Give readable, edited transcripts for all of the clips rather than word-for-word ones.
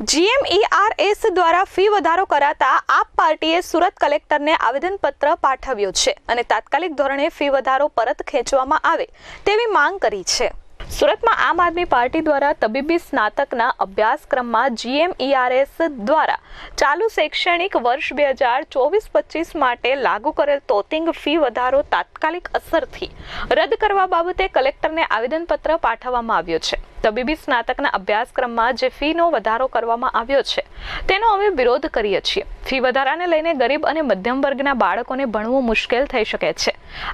GMERS દ્વારા fee વધારો કરાતા આપ પાર્ટીએ સુરત કલેક્ટરને આવેદનપત્ર પાઠવ્યું છે અને તાત્કાલિક ધોરણે ફી વધારો પરત ખેંચવામાં આવે તેવી માંગ કરી છે। સુરતમાં આમ આદમી પાર્ટી દ્વારા તબીબી સ્નાતકના અભ્યાસક્રમમાં GMERS દ્વારા ચાલુ શૈક્ષણિક વર્ષ 2024-25 માટે લાગુ કરેલ તોતિંગ ફી વધારો તાત્કાલિક અસરથી રદ કરવા બાબતે કલેક્ટરને આવેદનપત્ર પાઠવવામાં આવ્યું છે। તબીબી સ્નાતકના અભ્યાસક્રમમાં જે ફીનો વધારો કરવામાં આવ્યો છે તેનો અમે વિરોધ કરીએ છીએ। ફી વધારાને લઈને ગરીબ અને મધ્યમ વર્ગના બાળકોને ભણવું મુશ્કેલ થઈ શકે છે।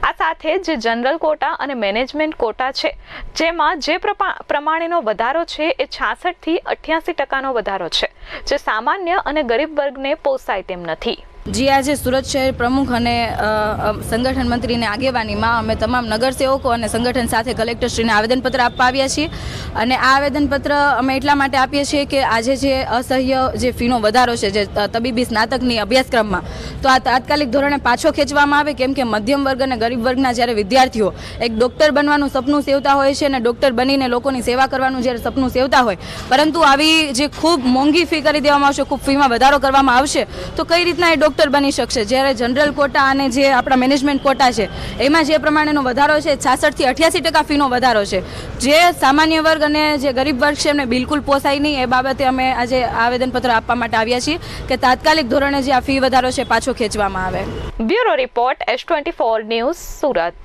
આ સાથે જે જનરલ કોટા અને મેનેજમેન્ટ કોટા છે જેમાં જે પ્રમાણેનો વધારો છે એ 66 થી 88% વધારો છે જે સામાન્ય અને ગરીબ વર્ગને પોસાય તેમ નથી। જે આજે સુરત શહેર પ્રમુખ અને સંગઠન મંત્રીની આગેવાનીમાં અમે તમામ નગરસેવકો અને સંગઠન સાથે કલેક્ટરશ્રીને આવેદનપત્ર આપવા આવ્યા છીએ અને આ આવેદનપત્ર અમે એટલા માટે આપીએ છીએ કે આજે જે અસહ્ય જે ફીનો વધારો છે જે તબીબી સ્નાતકની અભ્યાસક્રમમાં તો આ તાત્કાલિક ધોરણે પાછો ખેંચવામાં આવે કેમ કે મધ્યમ વર્ગ અને ગરીબ વર્ગના જ્યારે વિદ્યાર્થીઓ એક ડૉક્ટર બનવાનું સપનું સેવતા હોય છે અને ડૉક્ટર બનીને લોકોની સેવા કરવાનું જ્યારે સપનું સેવતા હોય પરંતુ આવી જે ખૂબ મોંઘી ફી કરી દેવામાં આવશે, ખૂબ ફીમાં વધારો કરવામાં આવશે તો કઈ રીતના એ ડૉક્ટર બની શકશે। જ્યારે જનરલ કોટા અને જે આપણા મેનેજમેન્ટ કોટા છે એમાં જે પ્રમાણેનો વધારો છે 66 થી 88% ફીનો વધારો છે જે સામાન્ય વર્ગ અને જે ગરીબ વર્ગ છે એમને બિલકુલ પોસાય નહીં। એ બાબતે અમે આજે આવેદનપત્ર આપવા માટે આવ્યા છીએ કે તાત્કાલિક ધોરણે જે આ ફી વધારો છે પાછો ખેંચવામાં આવે। Bureau report S24 news Surat.